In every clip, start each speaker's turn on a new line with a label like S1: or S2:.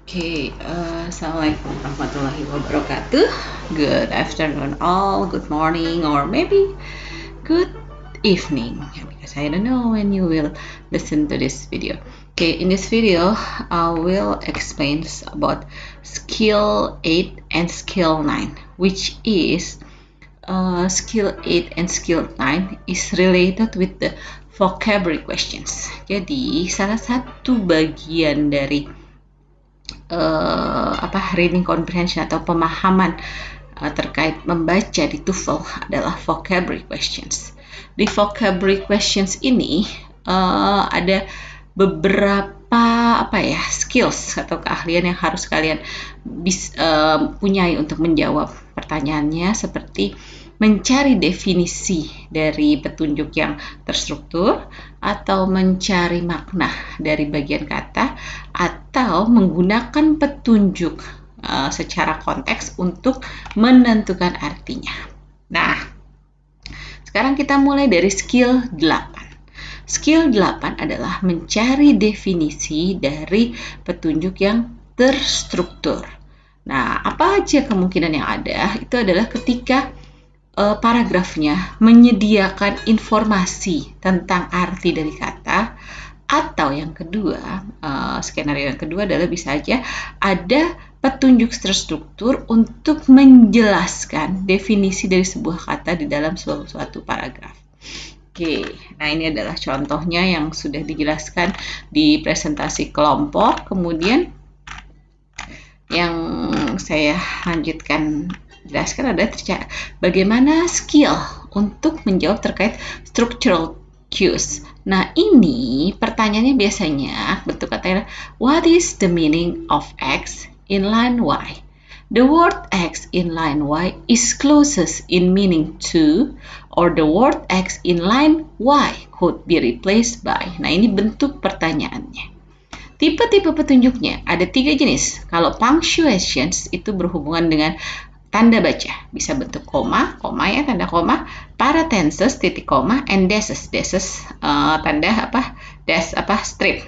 S1: Assalamualaikum warahmatullahi wabarakatuh. Good afternoon all, good morning, or maybe good evening, because I don't know when you will listen to this video. In this video, I will explain about skill 8 and skill 9, which is skill 8 and skill 9 is related with the vocabulary questions. Jadi, salah satu bagian dari reading comprehension atau pemahaman terkait membaca di TOEFL adalah vocabulary questions. Di vocabulary questions ini ada beberapa skills atau keahlian yang harus kalian punyai untuk menjawab pertanyaannya, seperti mencari definisi dari petunjuk yang terstruktur, atau mencari makna dari bagian kata, atau menggunakan petunjuk secara konteks untuk menentukan artinya. Nah, sekarang kita mulai dari skill 8. Skill 8 adalah mencari definisi dari petunjuk yang terstruktur. Nah, apa aja kemungkinan yang ada? Itu adalah ketika paragrafnya menyediakan informasi tentang arti dari kata, atau yang kedua, skenario yang kedua adalah bisa aja ada petunjuk terstruktur untuk menjelaskan definisi dari sebuah kata di dalam suatu paragraf. Nah ini adalah contohnya yang sudah dijelaskan di presentasi kelompok. Kemudian yang saya lanjutkan jelaskan adalah bagaimana skill untuk menjawab terkait structural cues. Nah, ini pertanyaannya biasanya bentuk katanya, what is the meaning of X in line Y? The word X in line Y is closest in meaning to, or the word X in line Y could be replaced by. Nah, ini bentuk pertanyaannya. Tipe-tipe petunjuknya ada 3 jenis. Kalau punctuations itu berhubungan dengan tanda baca, bisa bentuk koma ya, tanda koma, paratenses, titik koma, and dashes, tanda strip.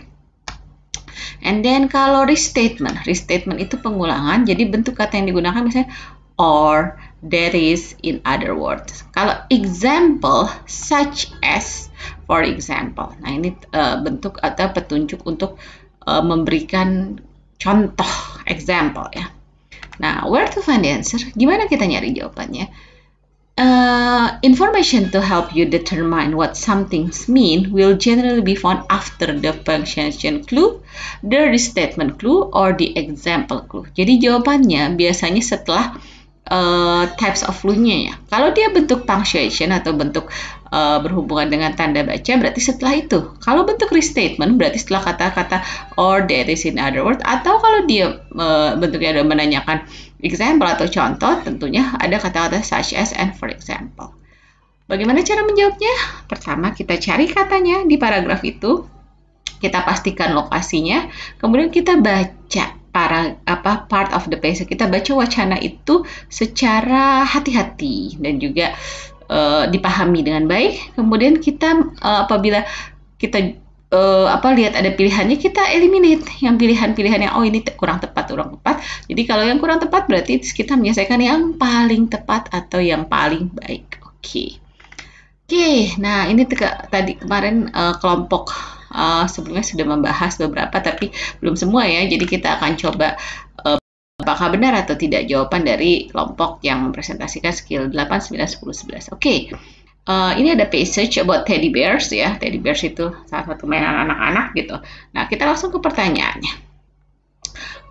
S1: And then kalau restatement itu pengulangan, jadi bentuk kata yang digunakan misalnya or, that is, in other words. Kalau example, such as, for example. Nah, ini bentuk atau petunjuk untuk memberikan contoh, example ya. Nah, where to find the answer? Gimana kita nyari jawabannya? Information to help you determine what some things mean will generally be found after the punctuation clue, the restatement clue, or the example clue. Jadi jawabannya biasanya setelah types of clue-nya ya. Kalau dia bentuk punctuation atau bentuk berhubungan dengan tanda baca, berarti setelah itu. Kalau bentuk restatement, berarti setelah kata-kata or, that is, in other words. Atau kalau dia bentuknya adalah menanyakan example atau contoh, tentunya ada kata-kata such as and for example. Bagaimana cara menjawabnya? Pertama, kita cari katanya di paragraf itu, kita pastikan lokasinya, kemudian kita baca part of the passage, kita baca wacana itu secara hati-hati dan juga dipahami dengan baik. Kemudian kita apabila kita lihat ada pilihannya, kita eliminate yang pilihan-pilihan yang ini kurang tepat. Jadi kalau yang kurang tepat berarti kita menyelesaikan yang paling tepat atau yang paling baik. Oke. Nah ini tadi kemarin kelompok sebelumnya sudah membahas beberapa, tapi belum semua ya. Jadi kita akan coba apakah benar atau tidak jawaban dari kelompok yang mempresentasikan skill 8, 9, 10, 11. Ini ada passage about teddy bears ya. Teddy bears itu salah satu mainan anak-anak gitu. Nah, kita langsung ke pertanyaannya.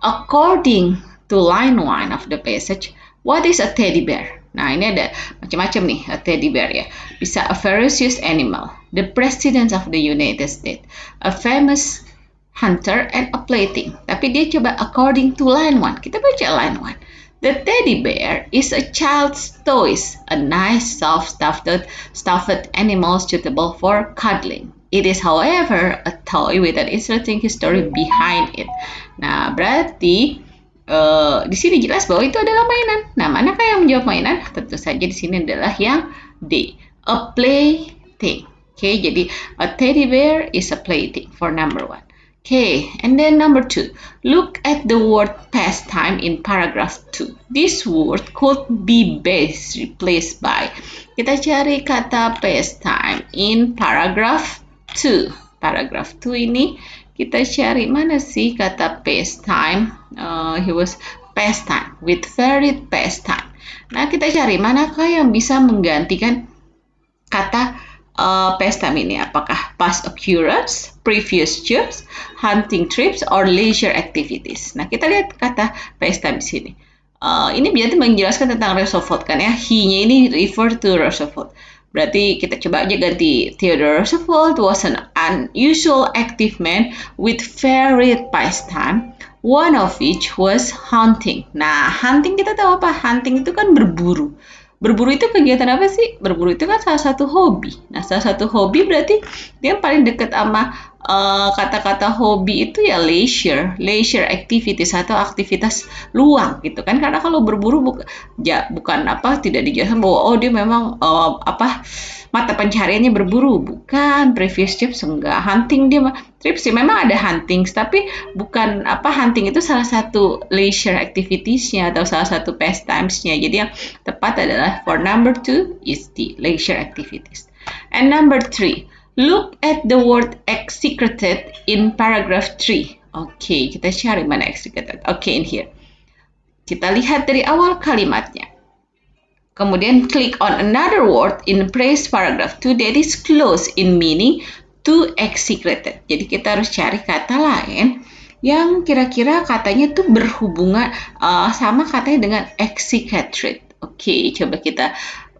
S1: According to line 1 of the passage, what is a teddy bear? Nah, ini ada macam-macam nih, a teddy bear ya. Bisa a ferocious animal, the president of the United States, a famous hunter, and a plaything. Tapi dia coba according to line 1. Kita baca line 1. The teddy bear is a child's toy, a nice soft stuffed animal suitable for cuddling. It is, however, a toy with an interesting history behind it. Nah, berarti di sini jelas bahwa itu adalah mainan. Nah, manakah yang menjawab mainan? Tentu saja di sini adalah yang D, a plaything. Jadi a teddy bear is a plaything for number 1. Okay, and then number 2. Look at the word pastime in paragraph 2. This word could be best replaced by. Kita cari kata pastime in paragraph 2. Paragraph 2 ini kita cari mana sih kata pastime. He was pastime, with very pastime. Nah, kita cari manakah yang bisa menggantikan kata pastime ini, apakah past occurrence, previous jobs, hunting trips, or leisure activities. Nah, kita lihat kata pastime di sini. Ini berarti menjelaskan tentang Roosevelt kan ya. He-nya ini refer to Roosevelt. Berarti kita coba aja ganti Theodore Roosevelt was an unusual active man with varied pastime, one of which was hunting. Nah, hunting kita tahu apa? Hunting itu kan berburu. Berburu itu kegiatan apa sih? Berburu itu kan salah satu hobi. Nah, salah satu hobi berarti dia paling dekat sama kata-kata hobi itu ya leisure activities atau aktivitas luang gitu kan. Karena kalau berburu bukan apa, tidak dijelaskan bahwa oh dia memang mata pencariannya berburu, bukan. Previous jobs enggak. Hunting dia trips sih memang ada hunting, tapi bukan hunting itu salah satu leisure activities-nya atau salah satu pastimes-nya. Jadi yang tepat adalah for number 2 is the leisure activities. And number 3, look at the word executed in paragraph 3. Oke, kita cari mana executed. Oke, in here. Kita lihat dari awal kalimatnya. Kemudian klik on another word in praise paragraph 2 that is close in meaning to executed. Jadi kita harus cari kata lain yang kira-kira katanya tuh berhubungan sama katanya dengan executed. Oke, coba kita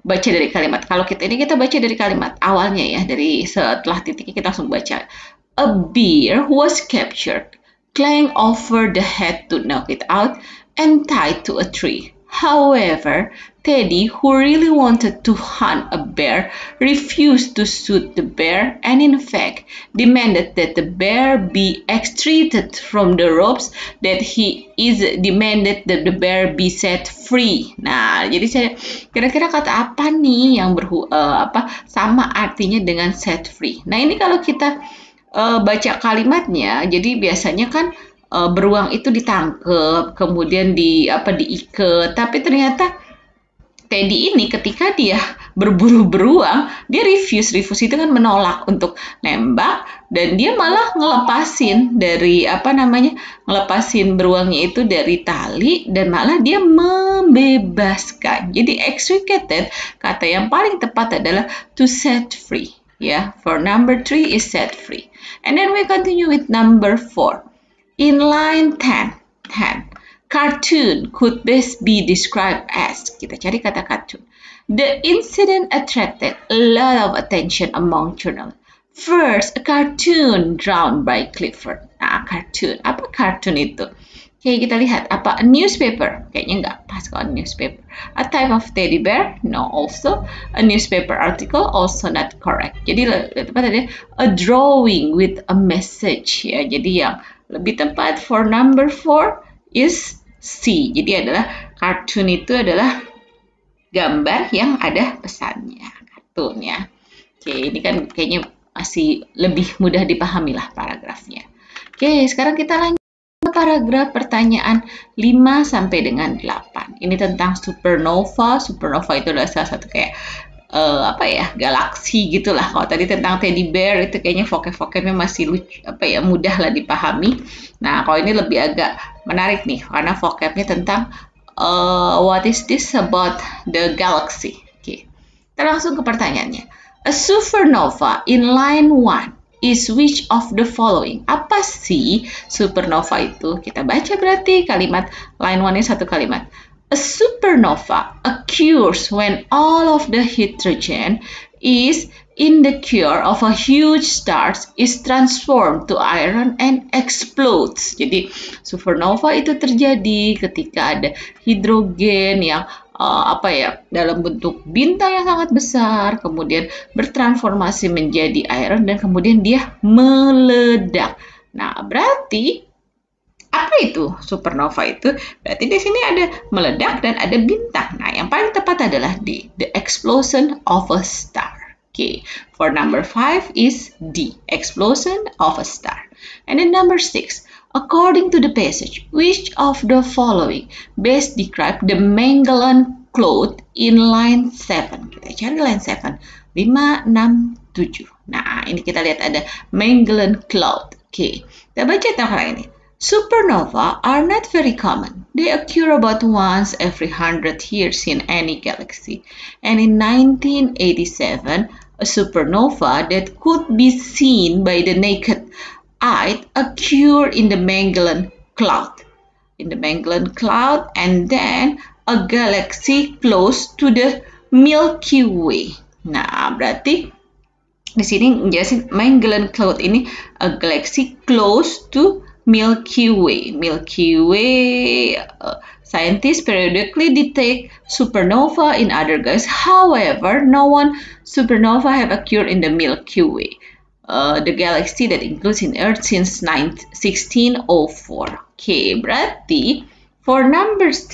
S1: baca dari kalimat. Kalau kita baca dari kalimat awalnya ya, dari setelah titiknya kita langsung baca. A bear was captured, clanged over the head to knock it out, and tied to a tree. However, Teddy, who really wanted to hunt a bear, refused to shoot the bear and in fact demanded that the bear be extricated from the ropes, that he is demanded that the bear be set free. Nah, jadi kira-kira kata apa nih yang sama artinya dengan set free. Nah, ini kalau kita baca kalimatnya, jadi biasanya kan beruang itu ditangkap, kemudian diikat, tapi ternyata Teddy ini ketika dia berburu beruang, dia refuse itu kan menolak untuk nembak, dan dia malah ngelepasin beruangnya itu dari tali, dan malah dia membebaskan. Jadi extricated, kata yang paling tepat adalah to set free. Ya, for number 3 is set free. And then we continue with number 4. In line 10. Cartoon could best be described as, kita cari kata cartoon. The incident attracted a lot of attention among journalists. First, a cartoon drawn by Clifford. Nah, cartoon. Apa cartoon itu? Oke, kita lihat. Apa? A newspaper. Kayaknya nggak pas kalau newspaper. A type of teddy bear? No, also. A newspaper article? Also not correct. Jadi, tepat ada a drawing with a message. Ya, jadi yang lebih tepat for number 4 is C. Jadi adalah cartoon itu adalah gambar yang ada pesannya, kartun ya. Oke, ini kan kayaknya masih lebih mudah dipahami lah paragrafnya. Oke, sekarang kita lanjut ke paragraf pertanyaan 5 sampai dengan 8. Ini tentang supernova. Supernova itu adalah salah satu kayak galaksi gitulah. Kalau tadi tentang teddy bear itu kayaknya vocab-vocabnya masih mudah lah dipahami. Nah, kalau ini lebih agak menarik nih karena vocabnya tentang what is this about the galaxy. Oke. Kita langsung ke pertanyaannya. A supernova in line 1 is which of the following? Apa sih supernova itu? Kita baca berarti kalimat line 1-nya satu kalimat. A supernova occurs when all of the hydrogen is in the core of a huge star is transformed to iron and explodes. Jadi supernova itu terjadi ketika ada hidrogen yang dalam bentuk bintang yang sangat besar, kemudian bertransformasi menjadi iron dan kemudian dia meledak. Nah, berarti apa itu supernova itu? Berarti di sini ada meledak dan ada bintang. Nah, yang paling tepat adalah the explosion of a star. Okay, for number 5 is D, explosion of a star. And then number 6, according to the passage, which of the following best describe the Magellan Cloud in line 7? Kita cari line 7. 5, 6, 7. Nah, ini kita lihat ada Magellan Cloud. Oke, kita baca tentang ini. Supernova are not very common. They occur about once every 100 years in any galaxy. And in 1987, a supernova that could be seen by the naked eye occurred in the Magellan Cloud. In the Magellan Cloud, and then a galaxy close to the Milky Way. Nah, berarti di sini menjelasin Magellan Cloud ini a galaxy close to Milky Way. Milky Way, scientists periodically detect supernova in other galaxies. However, no one supernova have occurred in the Milky Way, the galaxy that includes in Earth since 1604. Okay, berarti for number 6,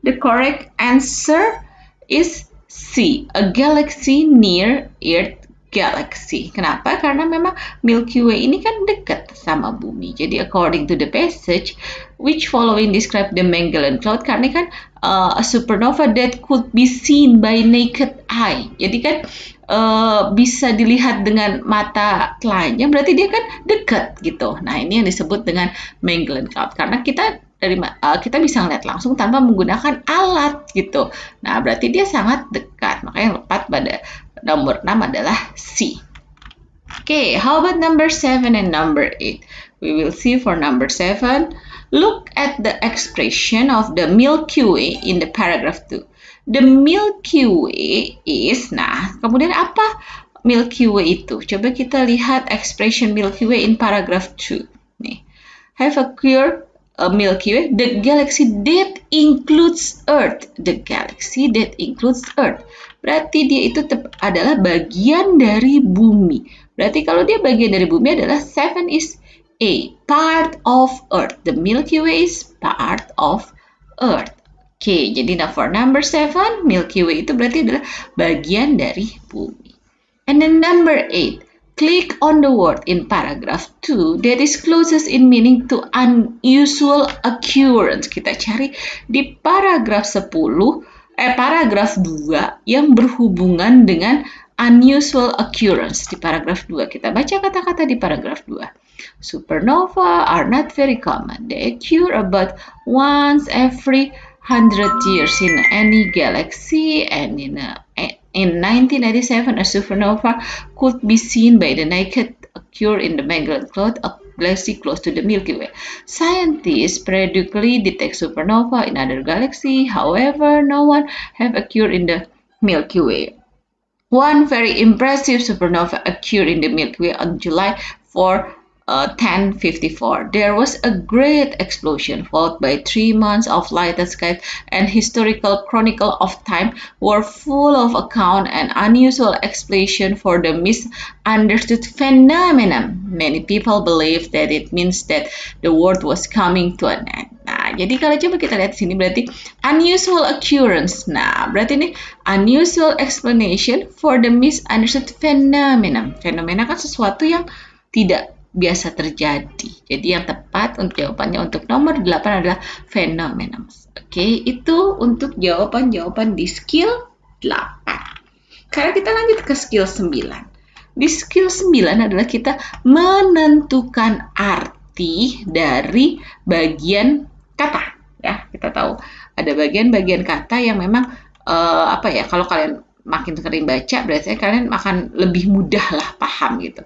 S1: the correct answer is C, a galaxy near Earth galaxy. Kenapa? Karena memang Milky Way ini kan dekat sama bumi. Jadi according to the passage, which following describe the Magellan Cloud, karena kan a supernova that could be seen by naked eye. Jadi kan bisa dilihat dengan mata telanjang, berarti dia kan dekat gitu. Nah, ini yang disebut dengan Magellan Cloud. Karena kita bisa melihat langsung tanpa menggunakan alat gitu. Nah, berarti dia sangat dekat. Makanya yang tepat pada nomor 6 adalah C. Okay, how about number 7 and number 8? We will see for number 7. Look at the expression of the Milky Way in the paragraph 2. The Milky Way is, nah, kemudian apa Milky Way itu? Coba kita lihat expression Milky Way in paragraph 2. Nih, have occurred a Milky Way, the galaxy that includes Earth. The galaxy that includes Earth. Berarti dia itu adalah bagian dari bumi. Berarti kalau dia bagian dari bumi adalah 7 is A, part of Earth. The Milky Way is part of Earth. Oke, jadi for number 7, Milky Way itu berarti adalah bagian dari bumi. And then number 8, click on the word in paragraph 2 that is closest in meaning to unusual occurrence. Kita cari di paragraf 2 yang berhubungan dengan unusual occurrence. Di paragraf 2 kita baca kata-kata di paragraf 2. Supernova are not very common. They occur about once every 100 years in any galaxy, and in 1987 a supernova could be seen by the naked occur in the Magellan Cloud, a galaxy close to the Milky Way. Scientists periodically detect supernova in other galaxies. However, no one have occurred in the Milky Way. One very impressive supernova occurred in the Milky Way on July 4, 1054. There was a great explosion followed by 3 months of lighted skies, and historical chronicle of time were full of account and unusual explanation for the misunderstood phenomenon. Many people believe that it means that the world was coming to an end. Nah, jadi kalau coba kita lihat di sini berarti unusual occurrence. Nah, berarti ini unusual explanation for the misunderstood phenomenon. Fenomena kan sesuatu yang tidak biasa terjadi. Jadi yang tepat untuk jawabannya untuk nomor 8 adalah phenomenon. Oke, itu untuk jawaban-jawaban di skill 8. Sekarang kita lanjut ke skill 9. Di skill 9 adalah kita menentukan arti dari bagian kata. Ya, kita tahu ada bagian-bagian kata yang memang kalau kalian makin sering baca, berarti kalian akan lebih mudah lah paham gitu.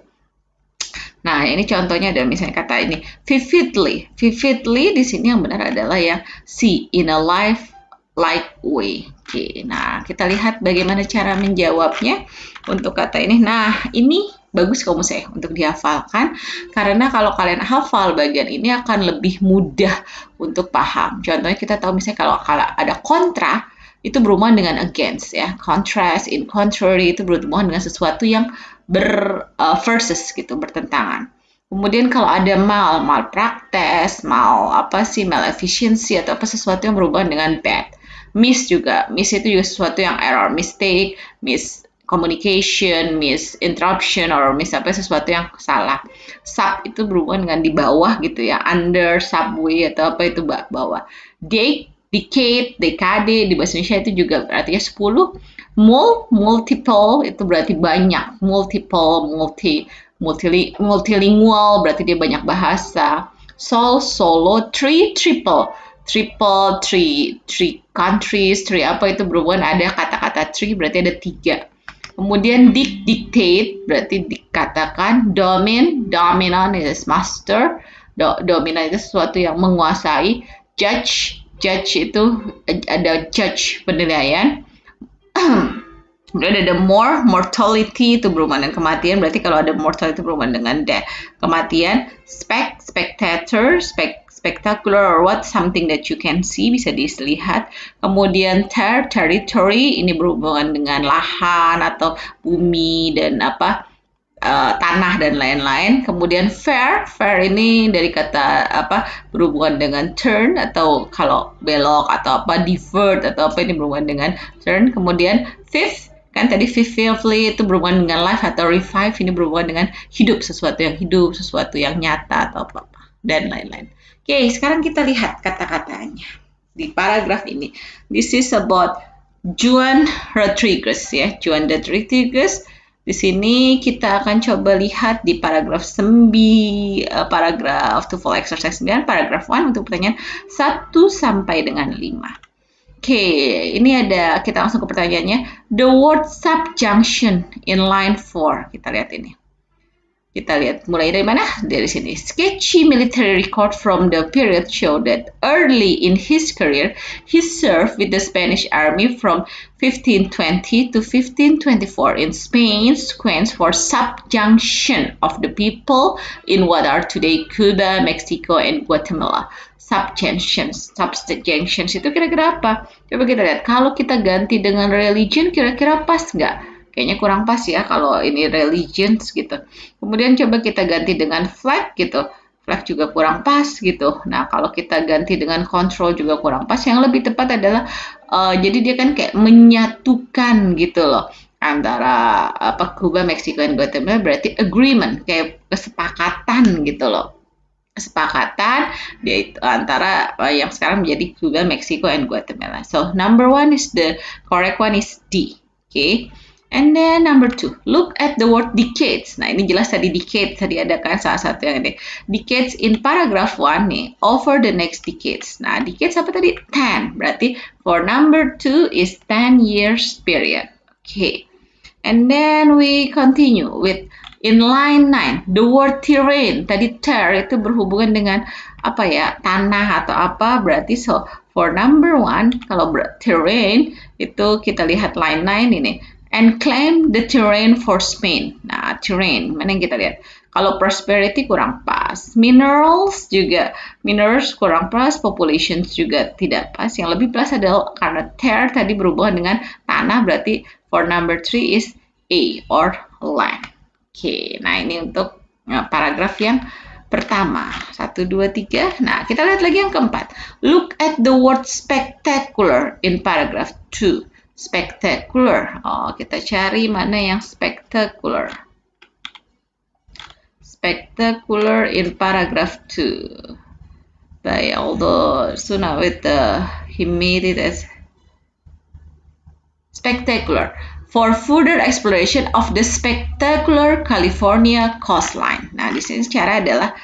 S1: Nah, ini contohnya ada misalnya kata ini vividly. Vividly di sini yang benar adalah yang C, in a life-like way. Oke, nah kita lihat bagaimana cara menjawabnya untuk kata ini. Nah, ini bagus kalau saya untuk dihafalkan, karena kalau kalian hafal bagian ini akan lebih mudah untuk paham. Contohnya kita tahu misalnya kalau ada kontra, itu berhubungan dengan against ya. Contrast, in contrary itu berhubungan dengan sesuatu yang versus gitu, bertentangan. Kemudian kalau ada malpraktes, malefficiency atau apa sesuatu yang berhubungan dengan bad. Miss itu juga sesuatu yang error, mistake, miscommunication, misinterruption, or sesuatu yang salah. Sub itu berhubungan dengan di bawah gitu ya, under, subway atau apa itu bawah. Decade, dekade di bahasa Indonesia itu juga artinya 10. Multiple itu berarti banyak, multilingual berarti dia banyak bahasa. Solo, three countries, three apa itu berhubungan ada kata-kata three berarti ada 3. Kemudian dictate berarti dikatakan, dominant is master, dominant itu sesuatu yang menguasai. Judge itu ada judge penilaian. Kemudian ada mortality itu berhubungan dengan kematian, berarti kalau ada mortality itu berhubungan dengan kematian. Spectacular or what, something that you can see, bisa dilihat. Kemudian territory ini berhubungan dengan lahan atau bumi dan tanah dan lain-lain. Kemudian fair ini dari kata berhubungan dengan turn, atau kalau belok atau divert atau ini berhubungan dengan turn. Kemudian fifth, kan tadi fifthly itu berhubungan dengan life, atau revive ini berhubungan dengan hidup, sesuatu yang hidup, sesuatu yang nyata atau apa dan lain-lain. Oke, sekarang kita lihat kata-katanya di paragraf ini. This is about Juan Rodriguez ya, Juan Rodriguez. Di sini kita akan coba lihat di paragraf 9, paragraf TOEFL exercise 9, paragraf 1 untuk pertanyaan 1 sampai dengan 5. Oke, ini ada, kita langsung ke pertanyaannya. The word subjunction in line 4. Kita lihat ini. Kita lihat mulai dari mana? Dari sini. Sketchy military record from the period show that early in his career, he served with the Spanish army from 1520 to 1524 in Spain's quest for subjunction of the people in what are today Cuba, Mexico, and Guatemala. Subjunctions itu kira-kira apa? Coba kita lihat. Kalau kita ganti dengan religion, kira-kira pas nggak? Kayaknya kurang pas ya kalau ini religions gitu. Kemudian coba kita ganti dengan flag gitu. Flag juga kurang pas gitu. Nah, kalau kita ganti dengan control juga kurang pas. Yang lebih tepat adalah jadi dia kan kayak menyatukan gitu loh antara Cuba, Mexico, dan Guatemala, berarti agreement, kayak kesepakatan gitu loh. Kesepakatan yaitu antara yang sekarang menjadi Cuba, Mexico, and Guatemala. So, number 1 is the correct one is D. Okay. And then number 2, look at the word decades. Nah, ini jelas tadi decade, tadi ada kan salah satu yang ini. Decades in paragraph 1 nih, over the next decades. Nah, decades apa tadi? 10. Berarti for number 2 is 10 years period. Okay. And then we continue with in line 9, the word terrain. Tadi itu berhubungan dengan tanah atau apa, berarti so for number 1 kalau terrain itu kita lihat line 9 ini. And claim the terrain for Spain. Nah, terrain, mana yang kita lihat? Kalau prosperity kurang pas. Minerals kurang pas. Populations juga tidak pas. Yang lebih pas adalah karena tadi berhubungan dengan tanah, berarti for number 3 is A, or land. Oke, nah ini untuk paragraf yang pertama. 1, 2, 3. Nah, kita lihat lagi yang keempat. Look at the word spectacular in paragraph 2. Spectacular. Kita cari mana yang spectacular. Spectacular in paragraph 2. Although Suna he made it as spectacular. For further exploration of the spectacular California coastline. Nah, di sini cara adalah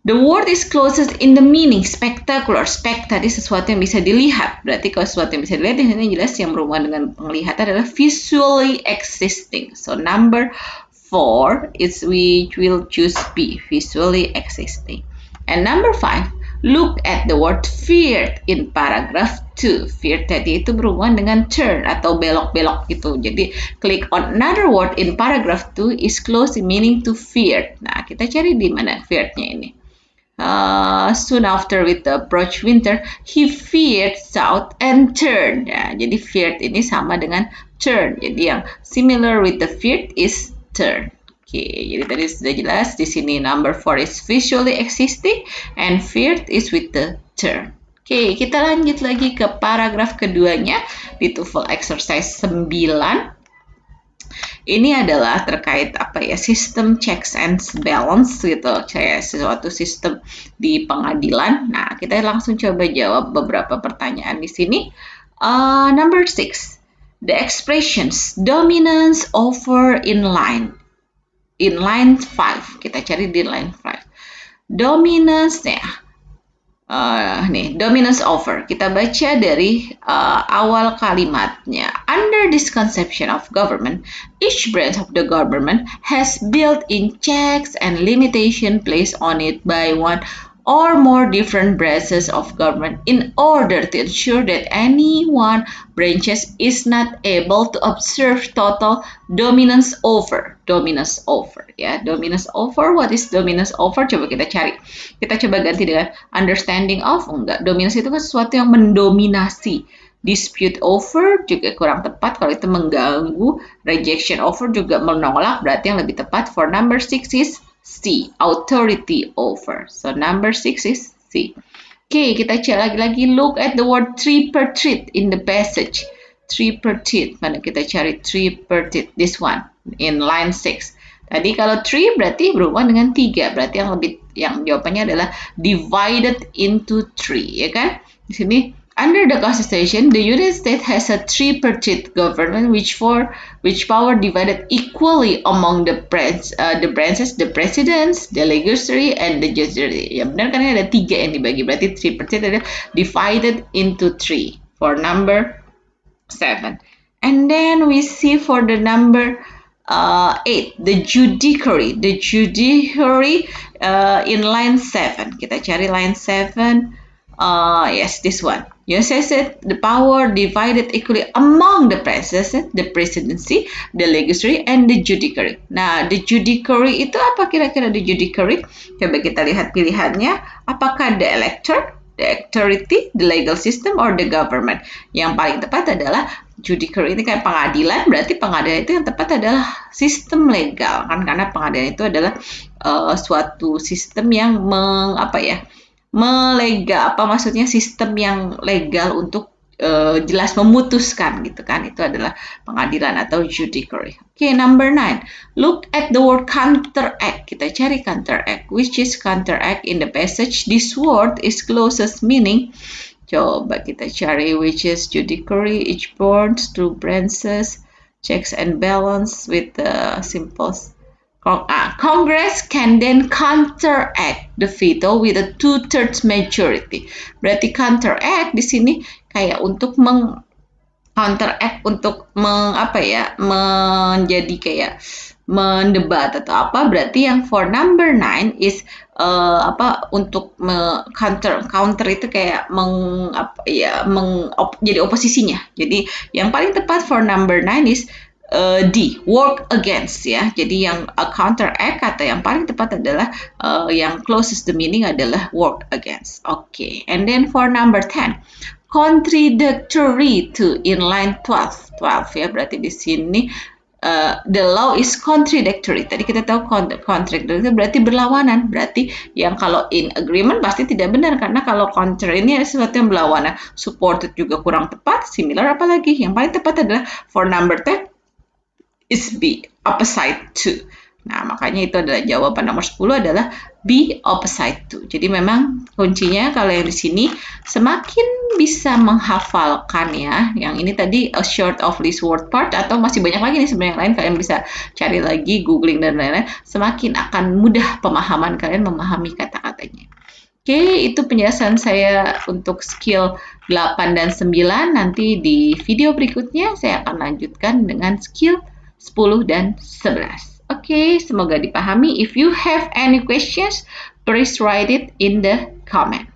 S1: the word is closest in the meaning. Spectacular. Tadi sesuatu yang bisa dilihat. Berarti kalau sesuatu yang bisa dilihat, di sini jelas yang berhubungan dengan penglihatan adalah visually existing. So number 4 is we will choose B, visually existing. And number 5, look at the word feared in paragraph 2. Feared tadi itu berhubungan dengan turn atau belok-belok gitu. Jadi click on another word in paragraph 2 is close in meaning to feared. Nah, kita cari di mana feared-nya ini. Soon after with the approach winter, he veered south and turned. Ya, jadi veered ini sama dengan turn. Jadi yang similar with the veered is turn. Oke, jadi tadi sudah jelas di sini number 4 is visually existing and veered is with the turn. Oke, kita lanjut lagi ke paragraf keduanya di TOEFL exercise 9. Ini adalah terkait apa ya, sistem checks and balance gitu, kayak sesuatu sistem di pengadilan. Nah, kita langsung coba jawab beberapa pertanyaan di sini. Number 6, the expressions dominance over inline. Inline 5, kita cari di line 5. Dominance ya. Nih, dominance over. Kita baca dari awal kalimatnya. Under this conception of government, each branch of the government has built-in checks and limitation placed on it by one or more different branches of government in order to ensure that any one branches is not able to observe total dominance over. Dominance over ya. Dominance over, what is dominance over? Coba kita cari. Kita coba ganti dengan understanding of. Enggak, dominance itu kan sesuatu yang mendominasi. Dispute over juga kurang tepat kalau itu mengganggu. Rejection over juga menolak, berarti yang lebih tepat for number 6 is C, authority over. So number 6 is C. Okay, kita cek lagi-lagi. Look at the word tripartite in the passage. Tripartite, mana kita cari tripartite? This one in line 6. Tadi kalau 3 berarti berhubungan dengan 3, berarti yang jawabannya adalah divided into 3, ya kan? Di sini under the Constitution, the United States has a tripartite government which power divided equally among the branches, the presidents, the legislature, and the judiciary. Ya benar, karena ada 3 yang dibagi, berarti tripartite adalah divided into 3 for number 7. And then we see for the number 8, the judiciary. The judiciary in line 7. Kita cari line 7. Yes, this one. You said the power divided equally among the president, the presidency, the legislature, and the judiciary. Nah, the judiciary itu apa kira-kira the judiciary? Coba kita lihat pilihannya. Apakah the elector, the authority, the legal system, or the government? Yang paling tepat adalah judiciary. Ini kan pengadilan, berarti pengadilan itu yang tepat adalah sistem legal, kan? Karena pengadilan itu adalah suatu sistem yang maksudnya sistem yang legal untuk jelas memutuskan gitu kan, itu adalah pengadilan atau judiciary. Okay, number 9, look at the word counteract. Kita cari counteract. Which is counteract in the passage? This word is closest meaning. Coba kita cari which is judiciary, each boards, two branches, checks and balance with the symbols. Congress can then counteract the veto with a 2/3 majority. Berarti counteract di sini kayak untuk counteract untuk menjadi kayak mendebat atau apa. Berarti yang for number 9 is untuk counter itu kayak jadi oposisinya. Jadi yang paling tepat for number 9 is D, work against ya. Jadi yang counteract kata yang paling tepat adalah yang closest the meaning adalah work against. Okay, and then for number 10, contradictory to in line 12 ya. Berarti di sini the law is contradictory. Tadi kita tahu contradictory itu berarti berlawanan. Berarti yang kalau in agreement pasti tidak benar, karena kalau contrary ini sesuatu yang berlawanan. Supported juga kurang tepat, similar apalagi. Yang paling tepat adalah for number 10 is B, opposite to. Nah, makanya itu adalah jawaban nomor 10 adalah B, opposite to. Jadi memang kuncinya kalau yang di sini semakin bisa menghafalkan ya. Yang ini tadi a short of this word part, atau masih banyak lagi nih sebenarnya yang lain, kalian bisa cari lagi, googling dan lain-lain. Semakin akan mudah pemahaman kalian memahami kata-katanya. Oke, itu penjelasan saya untuk skill 8 dan 9. Nanti di video berikutnya saya akan lanjutkan dengan skill 10 dan 11. Oke, semoga dipahami. If you have any questions, please write it in the comment.